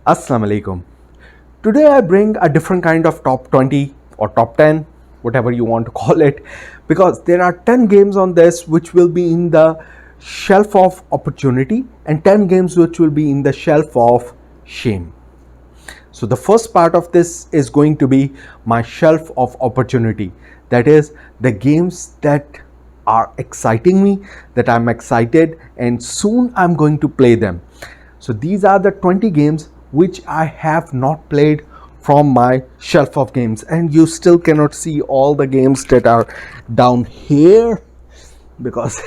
Assalamu alaikum. Today I bring a different kind of top 20 or top 10, whatever you want to call it, because there are 10 games on this which will be in the shelf of opportunity and 10 games which will be in the shelf of shame. So the first part of this is going to be my shelf of opportunity. That is the games that are exciting me, that I'm excited and soon I'm going to play them. So these are the 20 games which I have not played from my shelf of games, and you still cannot see all the games that are down here because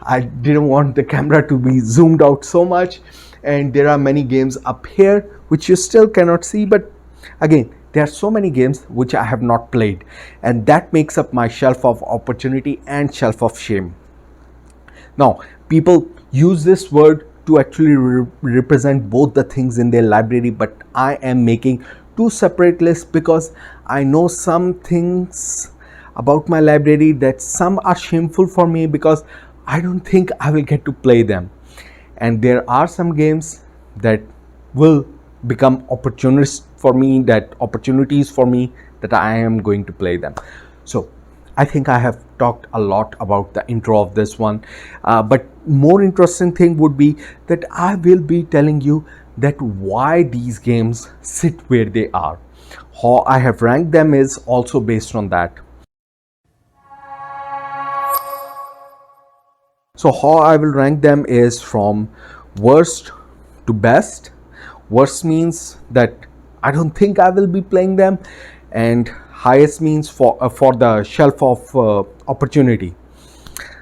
I didn't want the camera to be zoomed out so much, and there are many games up here which you still cannot see, but again there are so many games which I have not played, and that makes up my shelf of opportunity and shelf of shame. Now people use this word to actually represent both the things in their library, but I am making two separate lists because I know some things about my library that some are shameful for me because I don't think I will get to play them, and there are some games that will become opportunities for me that I am going to play them. So I think I have talked a lot about the intro of this one, but more interesting thing would be that I will be telling you that why these games sit where they are. How I have ranked them is also based on that. So how I will rank them is from worst to best. Worst means that I don't think I will be playing them, and highest means for the shelf of opportunity.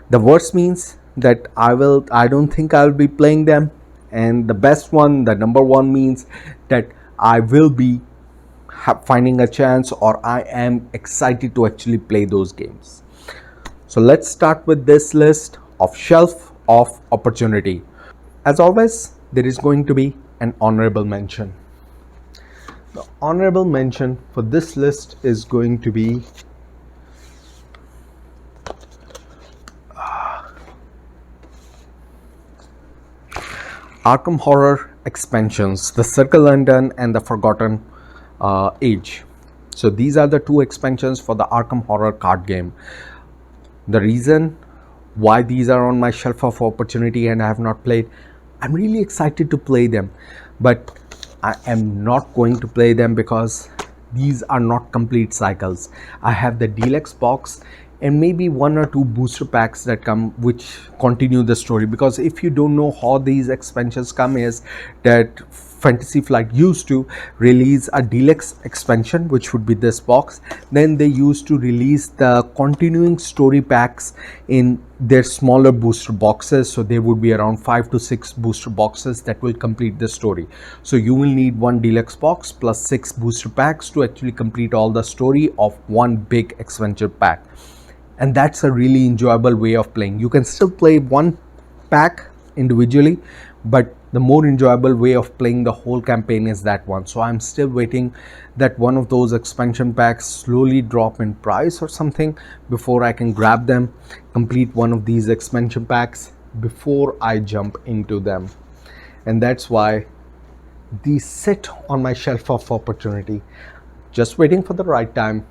The worst means that I don't think I'll be playing them, and the best one, the number one, means that I will be finding a chance or I am excited to actually play those games. So let's start with this list of shelf of opportunity. As always, there is going to be an honorable mention. The honorable mention for this list is going to be Arkham Horror expansions, the Circle Undone and the Forgotten Age. So these are the two expansions for the Arkham Horror card game. The reason why these are on my shelf of opportunity and I have not played, I'm really excited to play them, but I am not going to play them because these are not complete cycles. I have the deluxe box and maybe one or two booster packs that come which continue the story, because if you don't know how these expansions come is that Fantasy Flight used to release a deluxe expansion, which would be this box. Then they used to release the continuing story packs in their smaller booster boxes. So there would be around 5 to 6 booster boxes that will complete the story. So you will need one deluxe box plus 6 booster packs to actually complete all the story of one big expansion pack. And that's a really enjoyable way of playing. You can still play one pack individually, but the more enjoyable way of playing the whole campaign is that one. So I'm still waiting that one of those expansion packs slowly drop in price or something before I can grab them, complete one of these expansion packs before I jump into them. And that's why these sit on my shelf of opportunity, just waiting for the right time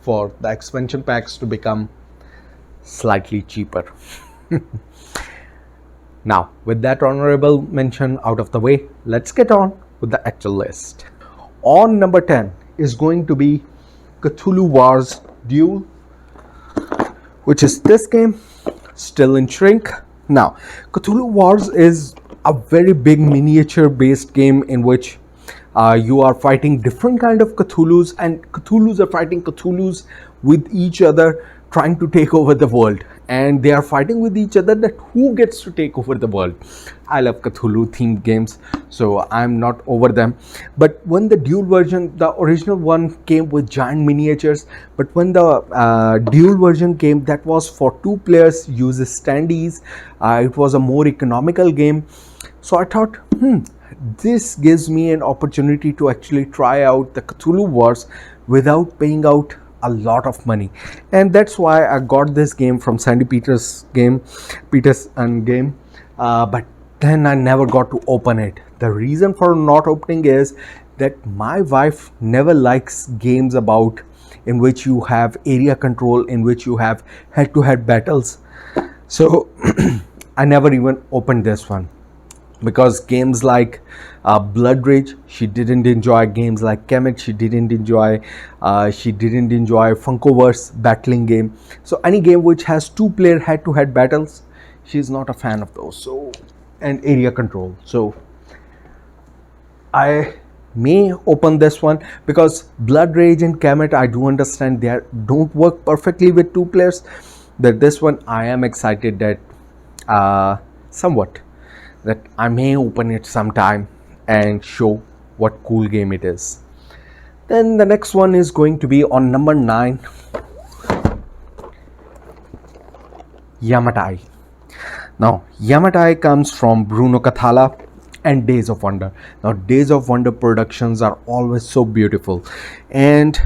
for the expansion packs to become slightly cheaper. Now, with that honorable mention out of the way, let's get on with the actual list. On number 10 is going to be Cthulhu Wars Duel, which is this game, still in shrink. Now, Cthulhu Wars is a very big miniature based game in which you are fighting different kind of Cthulhus, and Cthulhus are fighting Cthulhus with each other, trying to take over the world, and they are fighting with each other that who gets to take over the world. I love Cthulhu themed games, so I'm not over them. But when the Duel version, the original one came with giant miniatures, but when the Duel version came, that was for 2 players, uses standees. It was a more economical game. So I thought, this gives me an opportunity to actually try out the Cthulhu Wars without paying out a lot of money, and that's why I got this game from Sandy Peters and game, but then I never got to open it. The reason for not opening is that my wife never likes games about in which you have area control, in which you have head-to-head battles. So I never even opened this one, because games like Blood Rage she didn't enjoy, games like Kemet she didn't enjoy Funkoverse battling game. So any game which has two-player head-to-head battles, she's not a fan of those. So, and area control. So I may open this one, because Blood Rage and Kemet, I do understand they don't work perfectly with two players. That this one I am excited that somewhat that I may open it sometime and show what cool game it is. Then the next one is going to be on number 9, Yamatai. Now Yamatai comes from Bruno Cathala and Days of Wonder. Now Days of Wonder productions are always so beautiful, and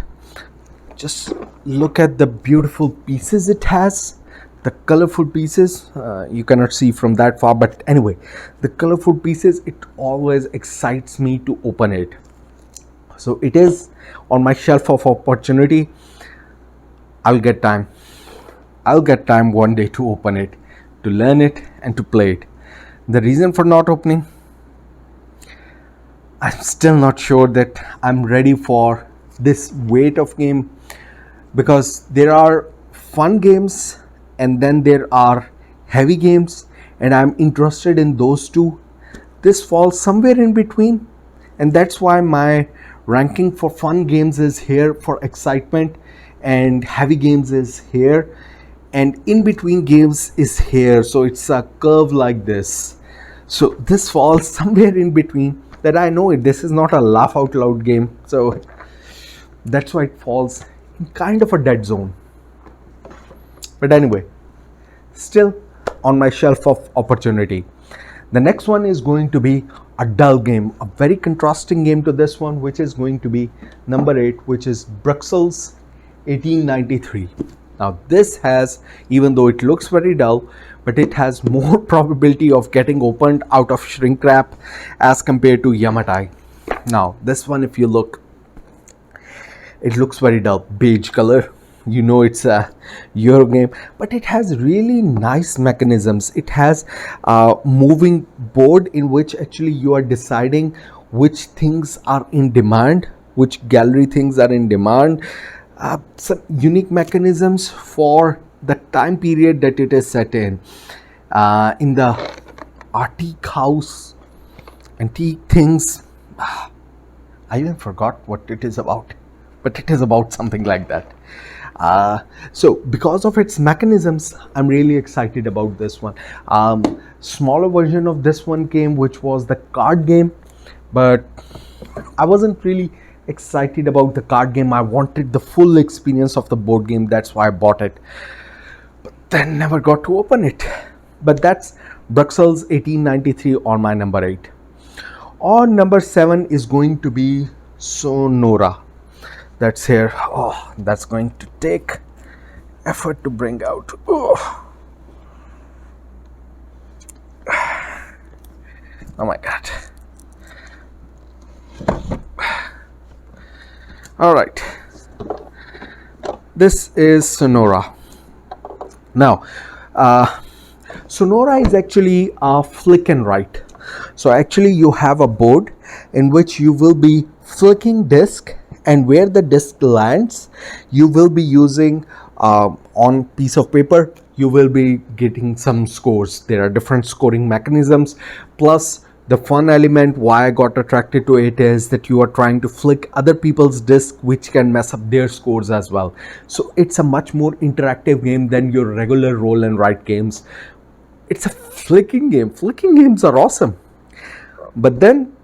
just look at the beautiful pieces it has, the colorful pieces. You cannot see from that far, but anyway, the colorful pieces, it always excites me to open it. So it is on my shelf of opportunity. I'll get time one day to open it, to learn it and to play it. The reason for not opening, I'm still not sure that I'm ready for this weight of game, because there are fun games and then there are heavy games, and I'm interested in those two. This falls somewhere in between, and that's why my ranking for fun games is here for excitement, and heavy games is here, and in between games is here. So it's a curve like this. So this falls somewhere in between, that I know this is not a laugh out loud game, so that's why it falls in kind of a dead zone. But anyway, still on my shelf of opportunity. The next one is going to be a dull game, a very contrasting game to this one, which is going to be number 8, which is Bruxells 1893. Now this has, even though it looks very dull, but it has more probability of getting opened out of shrink wrap as compared to Yamatai. Now this one, if you look, it looks very dull, beige color. You know it's a Euro game, but it has really nice mechanisms. It has a moving board in which actually you are deciding which things are in demand, which gallery things are in demand. Some unique mechanisms for the time period that it is set in the antique house, antique things. I even forgot what it is about, but it is about something like that. So because of its mechanisms, I'm really excited about this one. Smaller version of this one came, which was the card game, but I wasn't really excited about the card game. I wanted the full experience of the board game. That's why I bought it, but then never got to open it. But that's Bruxells 1893 on my number 8. On number 7 is going to be Sonora. That's here. Oh, that's going to take effort to bring out. Oh my god. All right, this is Sonora. Now Sonora is actually a flick and write. So actually you have a board in which you will be flicking disc, and where the disc lands, you will be using on piece of paper, you will be getting some scores. There are different scoring mechanisms, plus the fun element why I got attracted to it is that you are trying to flick other people's disc, which can mess up their scores as well. So it's a much more interactive game than your regular roll and write games. It's a flicking game. Flicking games are awesome. But then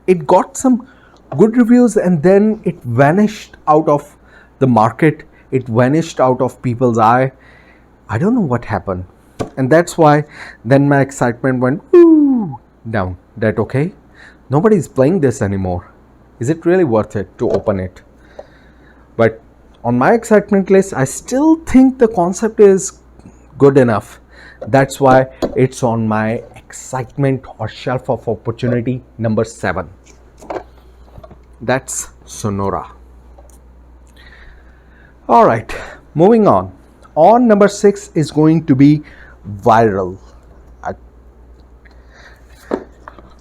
it got some good reviews, and then it vanished out of the market. It vanished out of people's eye. I don't know what happened. And that's why then my excitement went down, that okay, nobody's playing this anymore. Is it really worth it to open it? But on my excitement list, I still think the concept is good enough. That's why it's on my excitement or shelf of opportunity number 7. That's Sonora. All right, moving on. On number 6 is going to be Viral,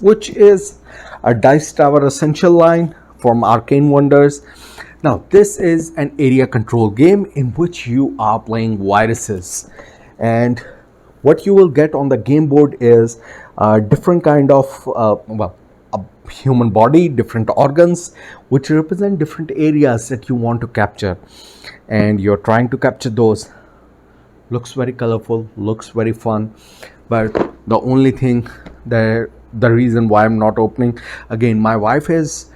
which is a Dice Tower Essential line from Arcane Wonders. Now, this is an area control game in which you are playing viruses, and what you will get on the game board is a different kind of a human body, different organs, which represent different areas that you want to capture, and you're trying to capture those. Looks very colorful, looks very fun, but the only thing that the reason why I'm not opening, again, my wife is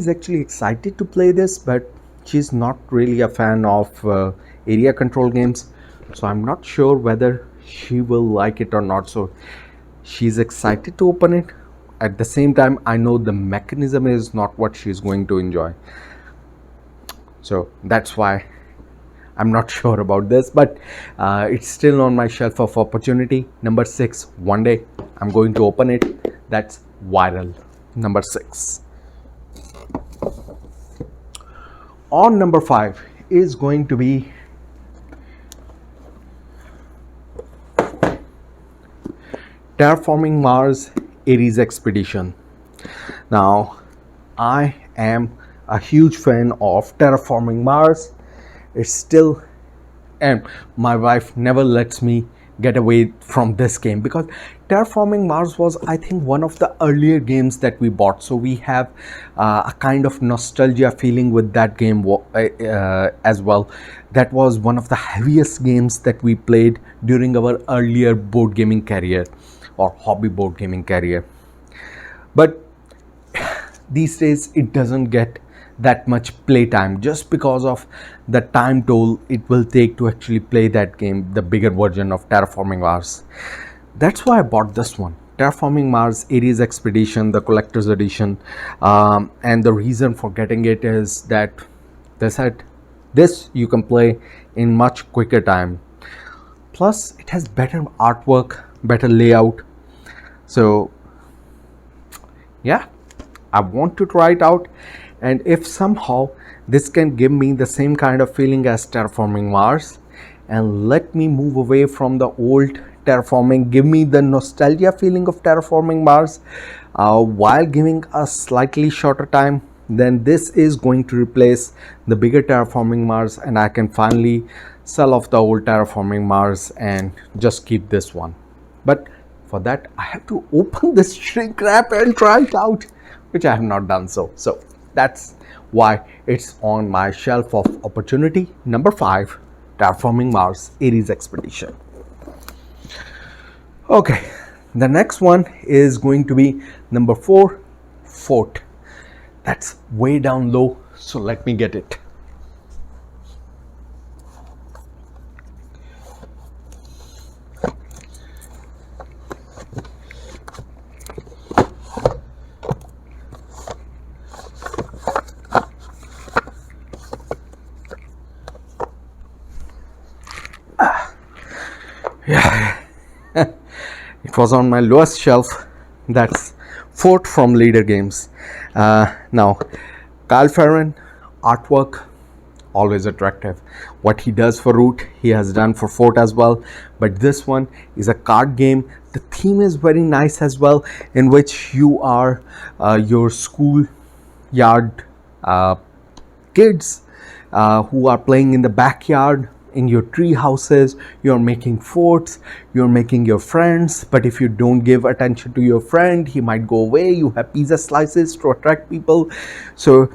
actually excited to play this, but she's not really a fan of area control games, so I'm not sure whether she will like it or not. So she's excited to open it. At the same time, I know the mechanism is not what she's going to enjoy, so that's why I'm not sure about this, but it's still on my shelf of opportunity. Number 6, one day I'm going to open it. That's Viral, number 6. On number 5 is going to be Terraforming Mars Ares Expedition. Now, I am a huge fan of Terraforming Mars. It's still, and my wife never lets me get away from this game, because Terraforming Mars was, I think, one of the earlier games that we bought, so we have a kind of nostalgia feeling with that game as well. That was one of the heaviest games that we played during our earlier board gaming career or hobby board gaming career, but these days it doesn't get that much playtime just because of the time toll it will take to actually play that game, the bigger version of Terraforming Mars. That's why I bought this one, Terraforming Mars Ares Expedition, the collector's edition, and the reason for getting it is that this you can play in much quicker time, plus it has better artwork, better layout. So yeah, I want to try it out, and if somehow this can give me the same kind of feeling as Terraforming Mars and let me move away from the old Terraforming, give me the nostalgia feeling of Terraforming Mars while giving a slightly shorter time, then this is going to replace the bigger Terraforming Mars, and I can finally sell off the old Terraforming Mars and just keep this one. But for that, I have to open this shrink wrap and try it out, which I have not done so. So that's why it's on my shelf of opportunity. Number 5, Terraforming Mars Ares Expedition. Okay, the next one is going to be number 4, Fort. That's way down low, so let me get it. Yeah, it was on my lowest shelf. That's Fort from Leader Games. Now, Kyle Ferrin, artwork, always attractive. What he does for Root, he has done for Fort as well. But this one is a card game. The theme is very nice as well, in which you are your school yard kids who are playing in the backyard, in your tree houses. You're making forts, you're making your friends, but if you don't give attention to your friend, he might go away. You have pizza slices to attract people. So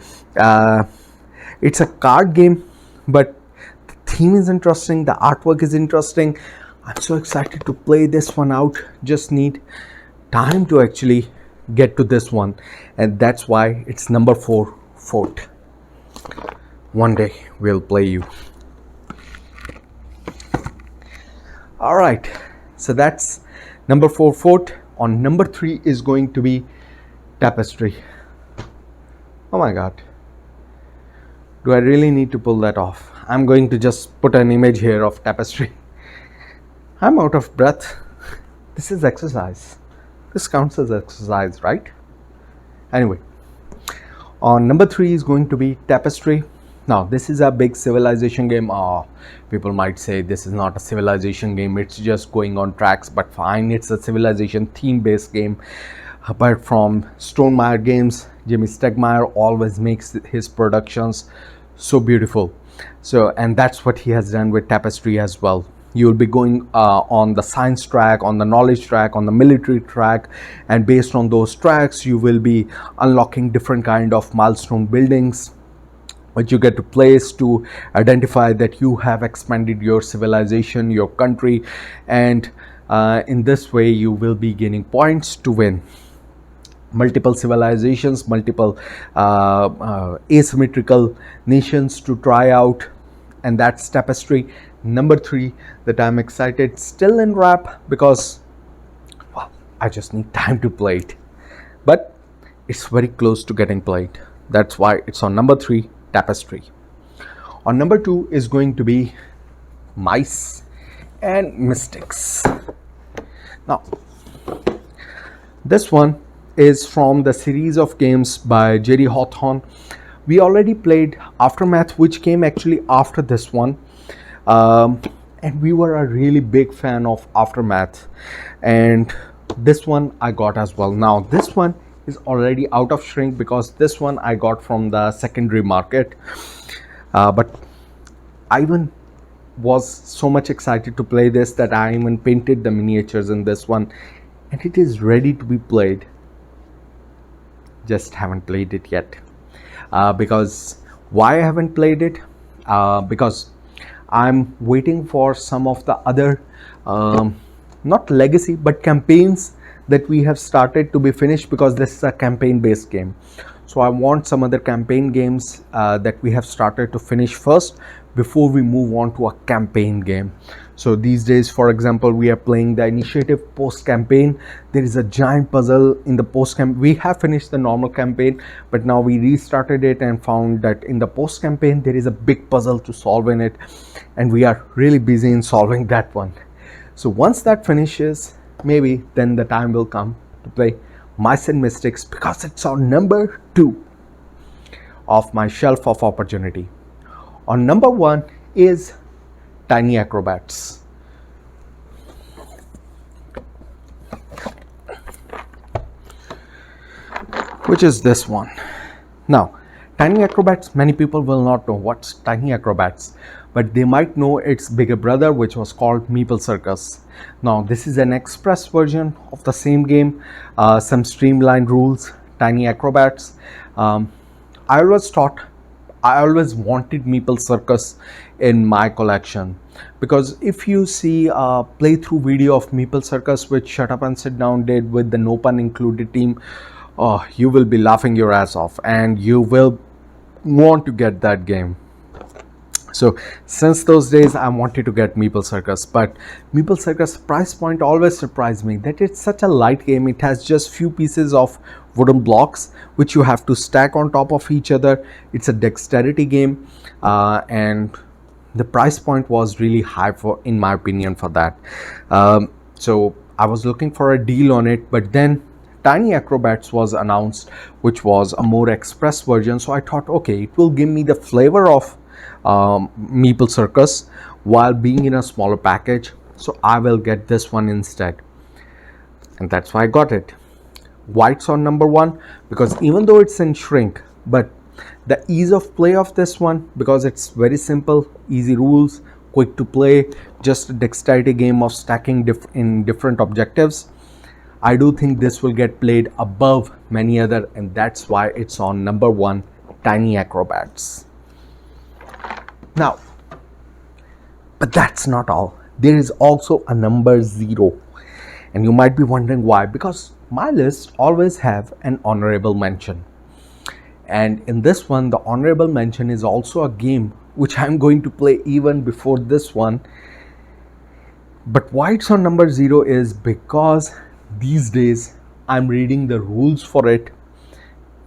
it's a card game, but the theme is interesting, the artwork is interesting. I'm so excited to play this one out. Just need time to actually get to this one, and that's why it's number 4, Fort. One day we'll play you. All right, so that's number 4, Fort. On number 3 is going to be Tapestry. Oh my god, do I really need to pull that off? I'm going to just put an image here of Tapestry. I'm out of breath. This is exercise. This counts as exercise, right? Anyway, on number 3 is going to be Tapestry. Now, this is a big civilization game. People might say this is not a civilization game, it's just going on tracks, but fine, it's a civilization theme based game. But from Stonemaier Games, Jimmy Stegmaier always makes his productions so beautiful. So, and that's what he has done with Tapestry as well. You will be going on the science track, on the knowledge track, on the military track, and based on those tracks you will be unlocking different kind of milestone buildings which you get to place to identify that you have expanded your civilization, your country, and in this way you will be gaining points to win multiple civilizations, multiple asymmetrical nations to try out. And that's Tapestry. Number 3 that I'm excited, still in wrap, because well, I just need time to play it, but it's very close to getting played. That's why it's on number 3, Tapestry. On number 2 is going to be Mice and Mystics. Now, this one is from the series of games by Jerry Hawthorne. We already played Aftermath, which came actually after this one. And we were a really big fan of Aftermath, and this one I got as well. Now this one is already out of shrink because this one I got from the secondary market, but I even was so much excited to play this that I even painted the miniatures in this one, and it is ready to be played. Just haven't played it yet. Because why I haven't played it? Because I'm waiting for some of the other not legacy but campaigns that we have started to be finished, because this is a campaign based game. So I want some other campaign games that we have started to finish first before we move on to a campaign game. So these days, for example, we are playing the initiative post campaign. There is a giant puzzle in the post campaign. We have finished the normal campaign, but now we restarted it and found that in the post campaign there is a big puzzle to solve in it, and we are really busy in solving that one. So once that finishes, maybe then the time will come to play Mice and Mystics, because it's on number 2 of my shelf of opportunity. On number 1 is Tiny Acrobats. Which is this one. Now, Tiny Acrobats, many people will not know what's Tiny Acrobats, but they might know its bigger brother, which was called Meeple Circus. Now, this is an express version of the same game, some streamlined rules, Tiny Acrobats. I always wanted Meeple Circus in my collection, because if you see a playthrough video of Meeple Circus, which Shut Up and Sit Down did with the No Pun Included team, you will be laughing your ass off and you will want to get that game. So since those days I wanted to get Meeple Circus, but Meeple Circus price point always surprised me, that it's such a light game. It has just few pieces of wooden blocks which you have to stack on top of each other. It's a dexterity game, and the price point was really high, for in my opinion, for that. So I was looking for a deal on it, but then Tiny Acrobats was announced, which was a more express version. So I thought, okay, it will give me the flavor of Meeple Circus while being in a smaller package, so I will get this one instead, and that's why I got it. White's on number 1 because even though it's in shrink, but the ease of play of this one, because it's very simple, easy rules, quick to play, just a dexterity game of stacking in different objectives, I do think this will get played above many other, and that's why it's on number 1, Tiny Acrobats. Now, but that's not all. There is also a number 0, and you might be wondering why, because my list always have an honorable mention, and in this one the honorable mention is also a game which I'm going to play even before this one. But why it's on number 0 is because these days I'm reading the rules for it,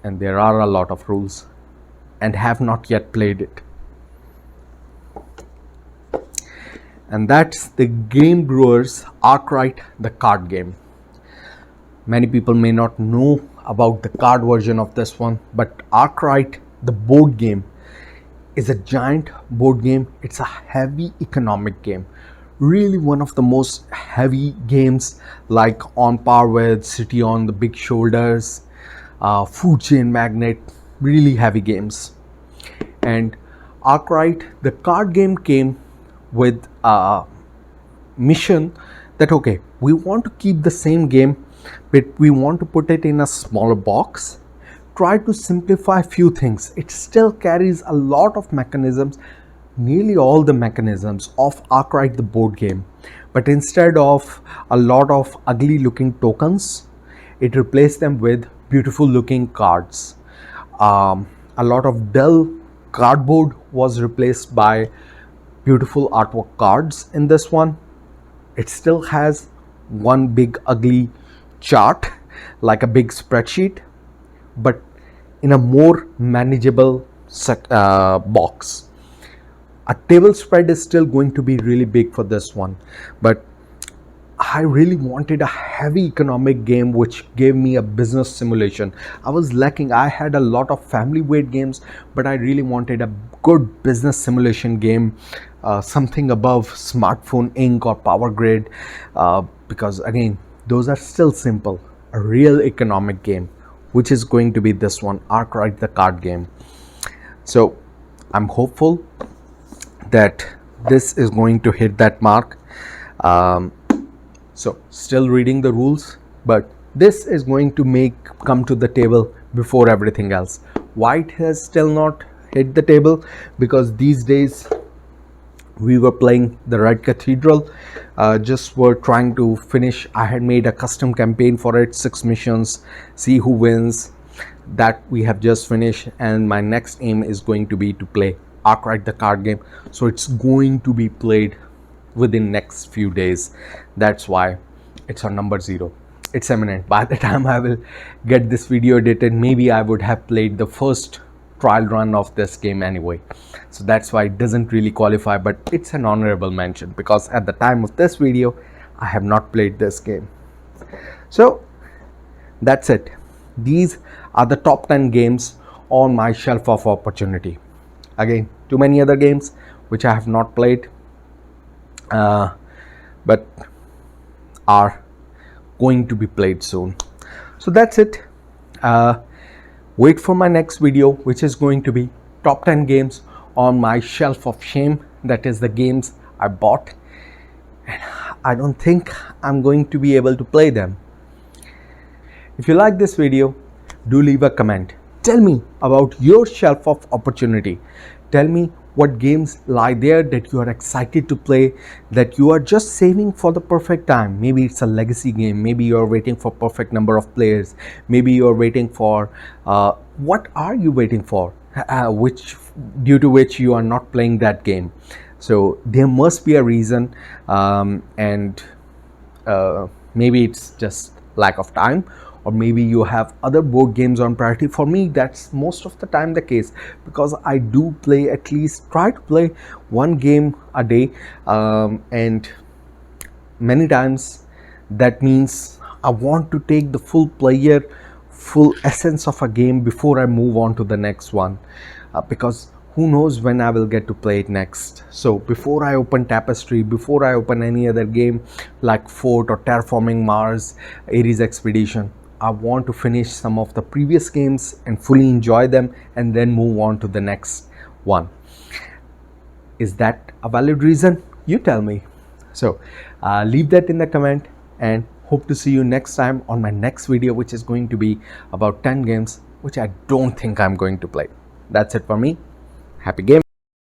and there are a lot of rules, and have not yet played it. and that's the game brewers Arkwright, the card game. Many people may not know about the card version of this one, but Arkwright, the board game, is a giant board game. It's a heavy economic game, really one of the most heavy games, like on par with City on the Big Shoulders, Food Chain Magnate, really heavy games. And Arkwright, the card game, came with a mission that, okay, we want to keep the same game, but we want to put it in a smaller box, try to simplify few things. It still carries a lot of mechanisms, nearly all the mechanisms of Arkwright the board game, but instead of a lot of ugly looking tokens, it replaced them with beautiful looking cards. A lot of dull cardboard was replaced by beautiful artwork cards in this one. It still has one big ugly chart like a big spreadsheet, but in a more manageable box. A table spread is still going to be really big for this one, but I really wanted a heavy economic game which gave me a business simulation. I was lacking. I had a lot of family weight games, but I really wanted a good business simulation game, something above Smartphone Inc. or Power Grid, because again, those are still simple. A real economic game, which is going to be this one, Arkwright the card game. So I'm hopeful that this is going to hit that mark. So still reading the rules, but this is going to come to the table before everything else. White has still not hit the table because these days we were playing the Red Cathedral, just were trying to finish. I had made a custom campaign for it, 6 missions, see who wins. That we have just finished, and my next aim is going to be to play Arkwright the card game. So it's going to be played within next few days. That's why it's on number 0. It's imminent. By the time I will get this video edited, maybe I would have played the first trial run of this game anyway. So that's why it doesn't really qualify, but it's an honorable mention because at the time of this video I have not played this game. So that's it. These are the top 10 games on my shelf of opportunity. Again, too many other games which I have not played, but are going to be played soon. So that's it. Wait for my next video, which is going to be top 10 games on my shelf of shame. That is the games I bought and I don't think I'm going to be able to play them. If you like this video, do leave a comment. Tell me about your shelf of opportunity. Tell me what games lie there that you are excited to play, that you are just saving for the perfect time. Maybe it's a legacy game. Maybe you're waiting for perfect number of players. Maybe you're waiting for, what are you waiting for? Due to which you are not playing that game. So there must be a reason, and maybe it's just lack of time, or maybe you have other board games on priority. For me, that's most of the time the case, because I do play, at least try to play one game a day, and many times that means I want to take the full essence of a game before I move on to the next one, because who knows when I will get to play it next. So before I open Tapestry, before I open any other game like Fort or Terraforming Mars, Ares Expedition, I want to finish some of the previous games and fully enjoy them and then move on to the next one. Is that a valid reason? You tell me. So leave that in the comment, and hope to see you next time on my next video, which is going to be about 10 games which I don't think I'm going to play. That's it for me. Happy game.